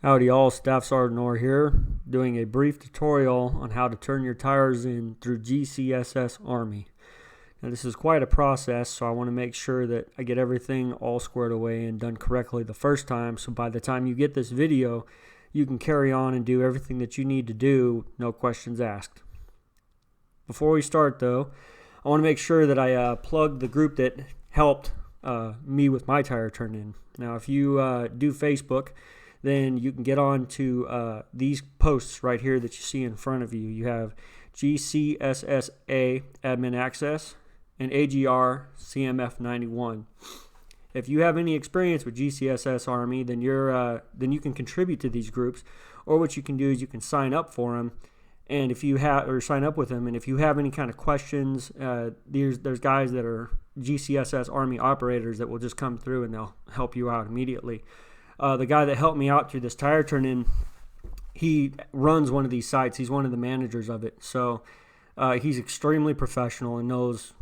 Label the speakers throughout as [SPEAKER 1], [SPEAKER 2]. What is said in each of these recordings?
[SPEAKER 1] Howdy all, Staff Sergeant Orr here, doing a brief tutorial on how to turn your tires in through GCSS Army. Now this is quite a process, so I want to make sure that I get everything all squared away and done correctly the first time, so by the time you get this video, you can carry on and do everything that you need to do, no questions asked. Before we start though, I want to make sure that I plug the group that helped me with my tire turn in. Now if you do Facebook, then you can get on to these posts right here that you see in front of you. You have GCSSA Admin Access and AGR CMF 91. If you have any experience with GCSS Army, then you can contribute to these groups, or what you can do is you can sign up for them, and if you have or sign up with them, and if you have any kind of questions, there's guys that are GCSS Army operators that will just come through and they'll help you out immediately. The guy that helped me out through this tire turn-in, he runs one of these sites. He's one of the managers of it. So he's extremely professional and knows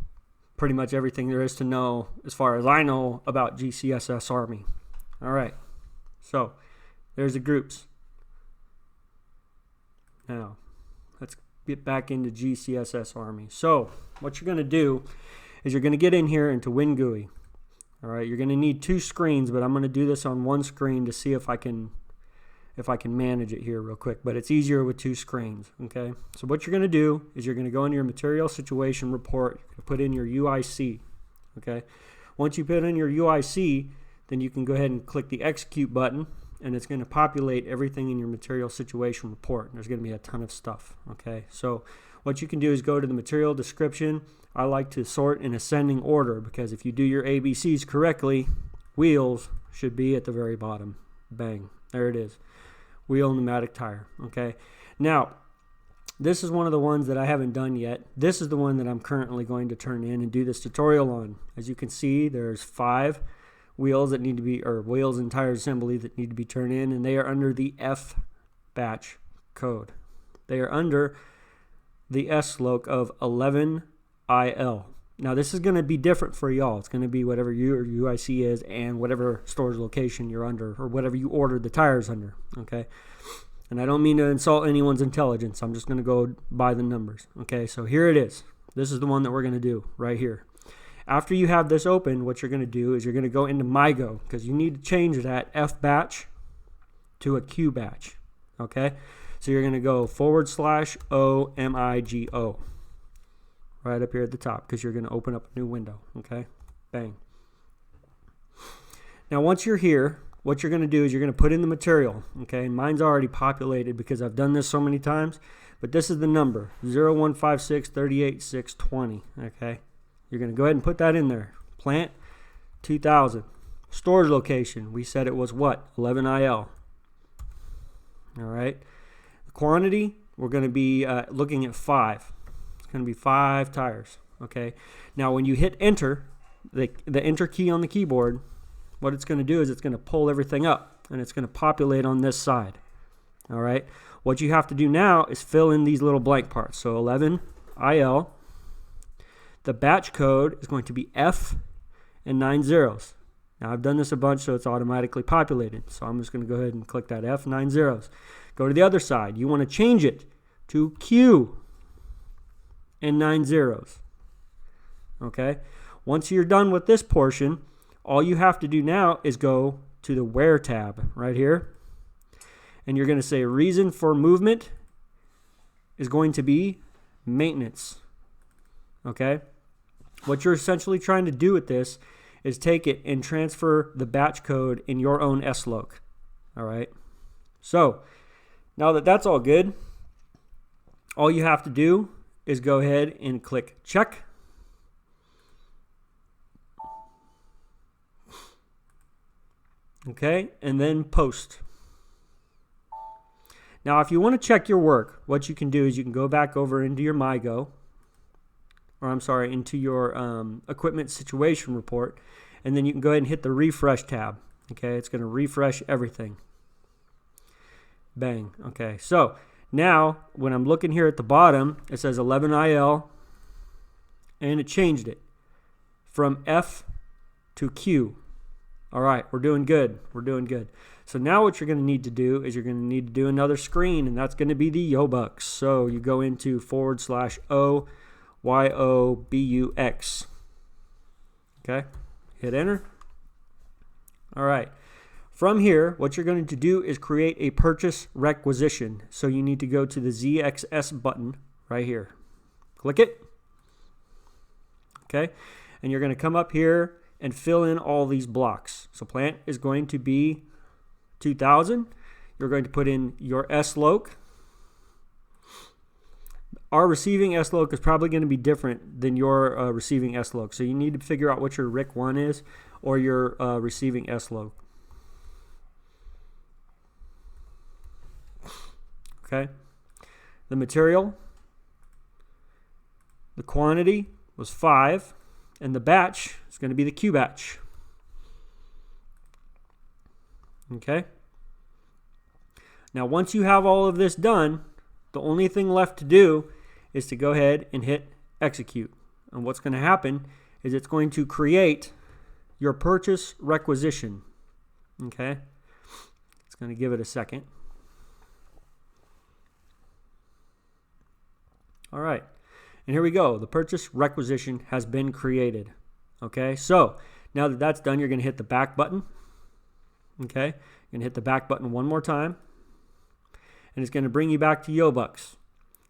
[SPEAKER 1] pretty much everything there is to know as far as I know about GCSS Army. All right. So there's the groups. Now, let's get back into GCSS Army. So what you're going to do is you're going to get in here into WinGUI. All right, you're going to need two screens, but I'm going to do this on one screen to see if I can manage it here real quick. But it's easier with two screens. Okay, so what you're going to do is you're going to go into your material situation report. You're going to put in your UIC. Okay, once you put in your UIC, then you can go ahead and click the execute button, and it's going to populate everything in your material situation report. There's going to be a ton of stuff. Okay, so what you can do is go to the material description. I like to sort in ascending order because if you do your ABCs correctly, wheels should be at the very bottom. Bang, there it is. Wheel, pneumatic, tire. Okay, now this is one of the ones that I haven't done yet. This is the one that I'm currently going to turn in and do this tutorial on. As you can see, there's 5 wheels that need to be, or wheels and tire assembly that need to be turned in, and they are under the F batch code. They are under the S loc of 11IL. Now this is going to be different for y'all. It's going to be whatever your UIC is and whatever storage location you're under, or whatever you ordered the tires under. Okay, and I don't mean to insult anyone's intelligence. I'm just going to go by the numbers. Okay, so here it is. This is the one that we're going to do right here. After you have this open, what you're going to do is you're going to go into MyGo, because you need to change that F batch to a Q batch. Okay, so you're going to go /OMIGO right up here at the top, because you're going to open up a new window. Okay, bang. Now once you're here, what you're going to do is you're going to put in the material. Okay, mine's already populated because I've done this so many times, but this is the number 015638620. Okay, you're going to go ahead and put that in there. Plant 2000. Storage location, we said it was what? 11IL. All right. The quantity, we're going to be looking at 5. It's going to be 5 tires. Okay. Now when you hit enter, the enter key on the keyboard, what it's going to do is it's going to pull everything up and it's going to populate on this side. All right. What you have to do now is fill in these little blank parts. So 11IL. The batch code is going to be F and 9 zeros. Now I've done this a bunch, so it's automatically populated. So I'm just going to go ahead and click that F, 9 zeros. Go to the other side. You want to change it to Q and 9 zeros. Okay. Once you're done with this portion, all you have to do now is go to the Where tab right here. And you're going to say reason for movement is going to be maintenance. Okay. What you're essentially trying to do with this is take it and transfer the batch code in your own S loc. All right. So now that that's all good, all you have to do is go ahead and click check. Okay, and then post. Now if you want to check your work, what you can do is you can go back over into your MyGo, or I'm sorry, into your equipment situation report, and then you can go ahead and hit the refresh tab. Okay, it's going to refresh everything. Bang. Okay, so now when I'm looking here at the bottom, it says 11IL, and it changed it from F to Q. All right, we're doing good. We're doing good. So now what you're going to need to do is you're going to need to do another screen, and that's going to be the YOBUX. So you go into /OYOBUX. Okay, hit enter. All right. From here, what you're going to do is create a purchase requisition. So you need to go to the ZXS button right here. Click it. Okay, and you're going to come up here and fill in all these blocks. So plant is going to be 2000. You're going to put in your SLOC. Our receiving SLOC is probably going to be different than your receiving SLOC. So you need to figure out what your RIC1 is or your receiving SLOC. Okay. The material, the quantity was 5, and the batch is going to be the Q batch. Okay. Now once you have all of this done, the only thing left to do is to go ahead and hit execute. And what's going to happen is it's going to create your purchase requisition. Okay. It's going to give it a second. All right. And here we go. The purchase requisition has been created. Okay. So now that that's done, you're going to hit the back button. Okay. You're going to hit the back button one more time. And it's going to bring you back to YOBUX.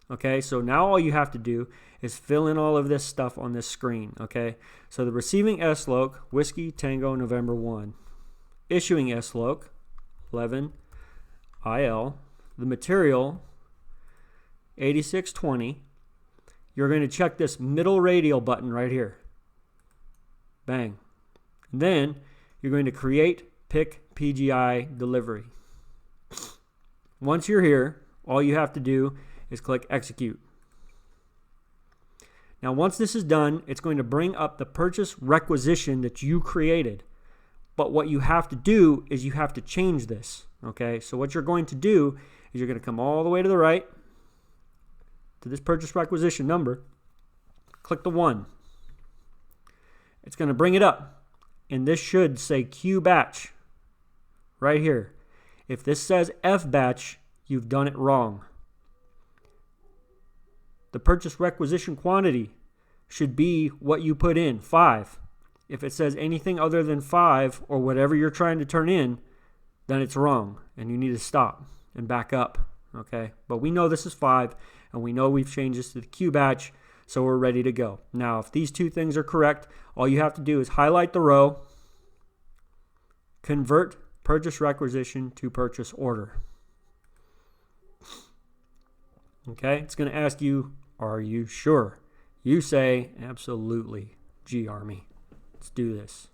[SPEAKER 1] Okay, so now all you have to do is fill in all of this stuff on this screen. Okay, so the receiving SLOC, Whiskey Tango November 1. Issuing SLOC, 11 IL. The material, 8620. You're going to check this middle radial button right here. Bang. And then you're going to create pick PGI delivery. Once you're here, all you have to do is click execute. Now once this is done, it's going to bring up the purchase requisition that you created. But what you have to do is you have to change this. Okay, so what you're going to do is you're going to come all the way to the right to this purchase requisition number, click the 1. It's going to bring it up, and this should say Q batch right here. If this says F batch, you've done it wrong. The purchase requisition quantity should be what you put in, 5. If it says anything other than 5 or whatever you're trying to turn in, then it's wrong and you need to stop and back up. Okay, but we know this is 5 and we know we've changed this to the Q batch, so we're ready to go. Now, if these two things are correct, all you have to do is highlight the row, convert purchase requisition to purchase order. Okay, it's going to ask you, are you sure? You say, absolutely, G Army. Let's do this.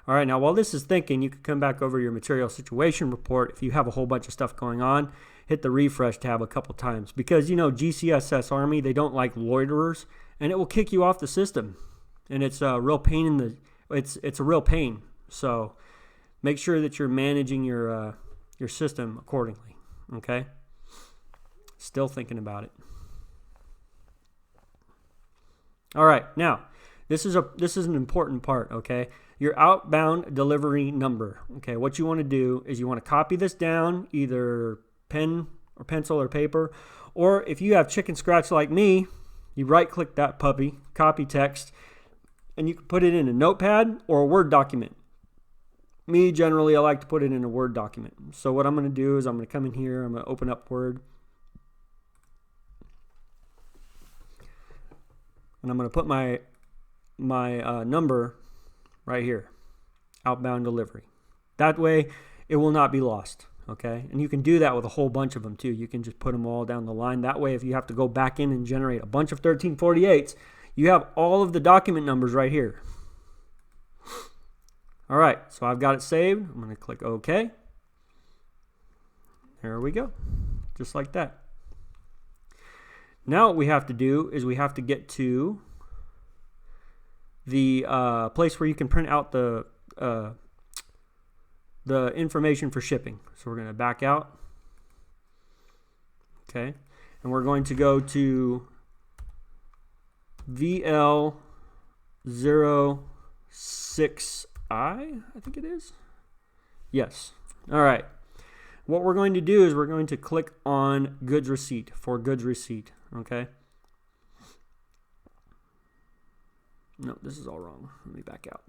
[SPEAKER 1] All right, now while this is thinking, you can come back over your material situation report. If you have a whole bunch of stuff going on, hit the refresh tab a couple times because, you know, GCSS Army, they don't like loiterers, and it will kick you off the system. And it's a real pain in the, it's a real pain. So make sure that you're managing your system accordingly. Okay. Still thinking about it. All right, now this is an important part. Okay, your outbound delivery number. Okay, what you want to do is you want to copy this down, either pen or pencil or paper, or if you have chicken scratch like me, you right-click that puppy, copy text, and you can put it in a notepad or a Word document. Me, generally, I like to put it in a Word document. So what I'm going to do is I'm going to come in here, I'm going to open up Word. And I'm going to put my number right here, outbound delivery. That way, it will not be lost, okay? And you can do that with a whole bunch of them, too. You can just put them all down the line. That way, if you have to go back in and generate a bunch of 1348s, you have all of the document numbers right here. All right, so I've got it saved. I'm going to click OK. There we go, just like that. Now what we have to do is we have to get to the place where you can print out the information for shipping. So we're going to back out. Okay. And we're going to go to VL060. I think it is. Yes. All right. What we're going to do is we're going to click on goods receipt for goods receipt. Okay. No, this is all wrong. Let me back out.